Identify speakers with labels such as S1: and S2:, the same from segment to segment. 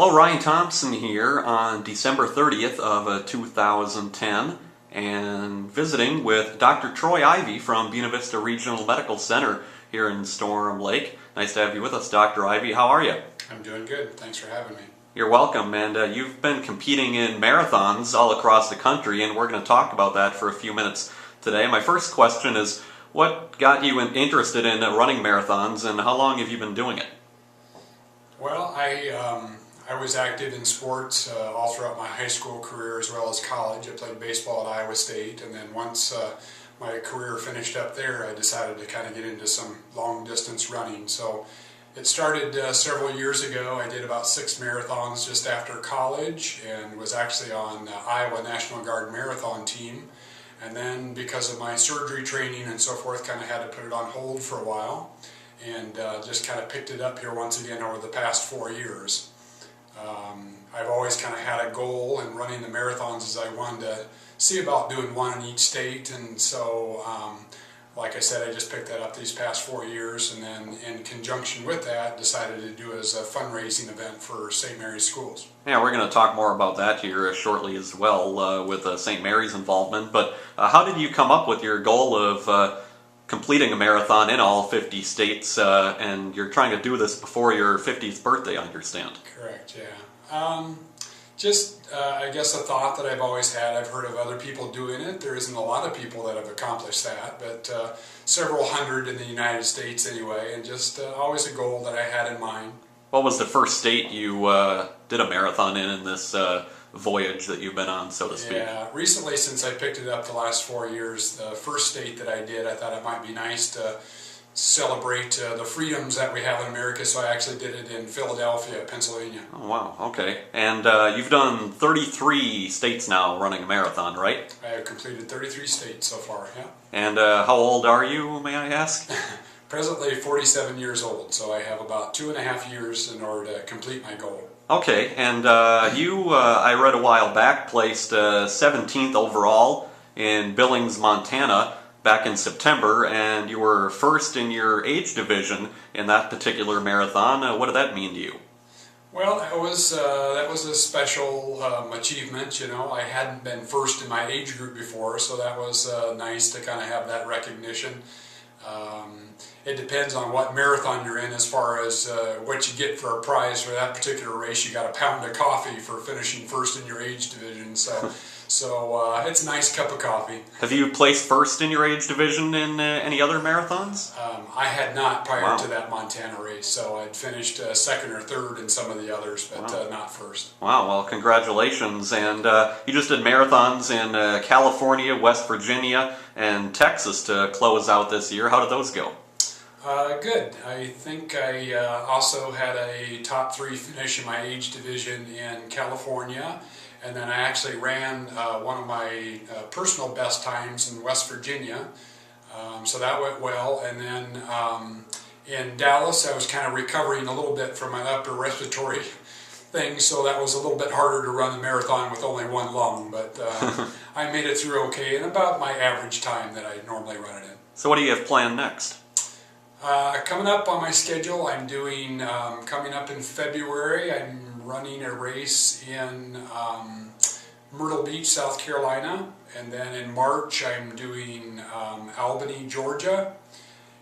S1: Hello, Ryan Thompson here on December 30th of 2010 and visiting with Dr. Troy Ivey from Buena Vista Regional Medical Center here in Storm Lake. Nice to have you with us, Dr. Ivey. How are you?
S2: I'm doing good. Thanks for having me.
S1: You're welcome, and you've been competing in marathons all across the country, and we're going to talk about that for a few minutes today. My first question is, what got you interested in running marathons, and how long have you been doing it?
S2: Well, I was active in sports all throughout my high school career as well as college. I played baseball at Iowa State, and then once my career finished up there, I decided to kind of get into some long distance running. So it started several years ago. I did about 6 marathons just after college and was actually on the Iowa National Guard marathon team. And then because of my surgery training and so forth, kind of had to put it on hold for a while, and just kind of picked it up here once again over the past 4 years. I've always kind of had a goal in running the marathons as I wanted to see about doing one in each state, and so like I said, I just picked that up these past 4 years, and then in conjunction with that decided to do it as a fundraising event for St. Mary's schools.
S1: Yeah, we're going to talk more about that here shortly as well with St. Mary's involvement, but how did you come up with your goal of completing a marathon in all 50 states, and you're trying to do this before your 50th birthday, I understand?
S2: Correct, yeah. I guess a thought that I've always had. I've heard of other people doing it. There isn't a lot of people that have accomplished that, but several hundred in the United States anyway, and just always a goal that I had in mind.
S1: What was the first state you did a marathon in this voyage that you've been on, so to speak?
S2: Yeah, recently, since I picked it up the last 4 years, the first state that I did, I thought it might be nice to celebrate the freedoms that we have in America, so I actually did it in Philadelphia, Pennsylvania.
S1: Oh, wow, okay. And you've done 33 states now running a marathon, right?
S2: I have completed 33 states so far, yeah.
S1: And how old are you, may I ask?
S2: Presently 47 years old, so I have about 2.5 years in order to complete my goal.
S1: Okay, and you, I read a while back, placed 17th overall in Billings, Montana, back in September, and you were first in your age division in that particular marathon. What did that mean to you?
S2: Well, that was a special achievement. You know, I hadn't been first in my age group before, so that was nice to kind of have that recognition. It depends on what marathon you're in as far as what you get for a prize for that particular race. You got a pound of coffee for finishing first in your age division, so it's a nice cup of coffee.
S1: Have you placed first in your age division in any other marathons?
S2: I had not prior to that Montana race, so I'd finished second or third in some of the others, but not first.
S1: Wow, well, congratulations. And you just did marathons in California, West Virginia, and Texas to close out this year. How did those go?
S2: Good. I think I also had a top 3 finish in my age division in California, and then I actually ran one of my personal best times in West Virginia, so that went well. And then in Dallas, I was kind of recovering a little bit from my upper respiratory thing, so that was a little bit harder to run the marathon with only one lung, but I made it through okay, and about my average time that I normally run it in.
S1: So what do you have planned next?
S2: Coming up on my schedule, I'm doing, coming up in February, I'm running a race in Myrtle Beach, South Carolina, and then in March I'm doing Albany, Georgia,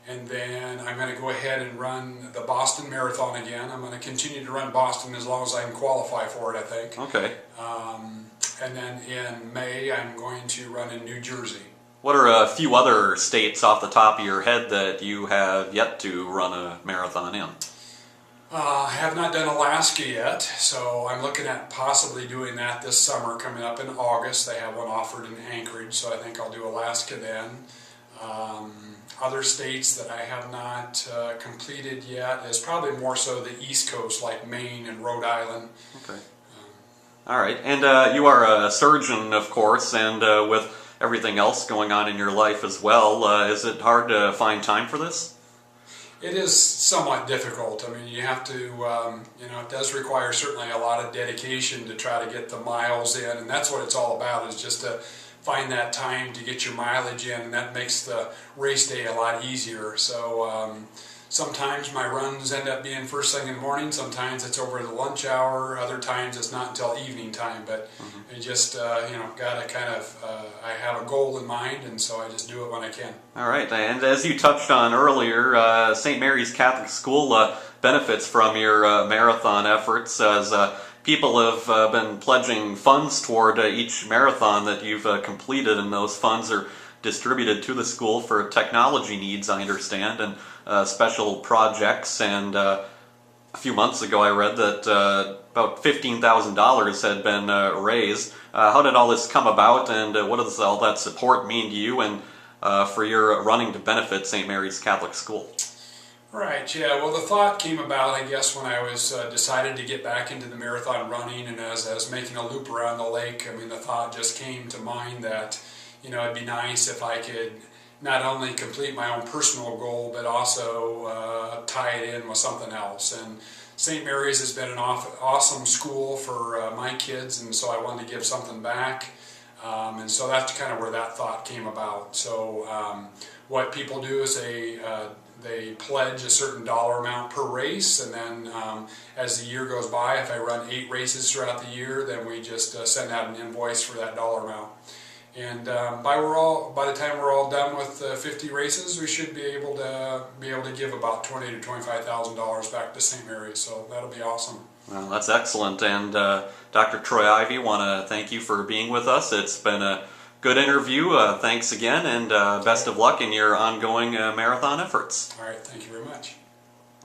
S2: and then I'm going to go ahead and run the Boston Marathon again. I'm going to continue to run Boston as long as I can qualify for it, I think.
S1: Okay.
S2: And then in May I'm going to run in New Jersey.
S1: What are a few other states off the top of your head that you have yet to run a marathon in?
S2: I have not done Alaska yet, so I'm looking at possibly doing that this summer, coming up in August. They have one offered in Anchorage, so I think I'll do Alaska then. Other states that I have not completed yet is probably more so the East Coast, like Maine and Rhode Island.
S1: Okay. All right, and you are a surgeon, of course, and with everything else going on in your life as well, is it hard to find time for this?
S2: It is somewhat difficult. I mean, you have to, it does require certainly a lot of dedication to try to get the miles in, and that's what it's all about, is just to find that time to get your mileage in, and that makes the race day a lot easier. So sometimes my runs end up being first thing in the morning, sometimes it's over the lunch hour, other times it's not until evening time, but I just, got to kind of, I have a goal in mind, and so I just do it when I can.
S1: All right, and as you touched on earlier, St. Mary's Catholic School benefits from your marathon efforts as people have been pledging funds toward each marathon that you've completed, and those funds are distributed to the school for technology needs, I understand, and special projects. And a few months ago I read that about $15,000 had been raised. How did all this come about, and what does all that support mean to you and for your running to benefit St. Mary's Catholic School?
S2: Right, yeah. Well, the thought came about, I guess, when I was decided to get back into the marathon running, and as I was making a loop around the lake, I mean, the thought just came to mind that, it'd be nice if I could not only complete my own personal goal, but also tie it in with something else. And St. Mary's has been an awesome school for my kids, and so I wanted to give something back. And so that's kind of where that thought came about. So what people do is they pledge a certain dollar amount per race, and then as the year goes by, if I run 8 races throughout the year, then we just send out an invoice for that dollar amount. And by the time we're all done with 50 races, we should be able to give about $20,000 to $25,000 back to St. Mary's. So that'll be awesome.
S1: Well, that's excellent. And Dr. Troy Ivey, want to thank you for being with us. It's been a good interview. Thanks again, and best of luck in your ongoing marathon efforts.
S2: All right, thank you very much.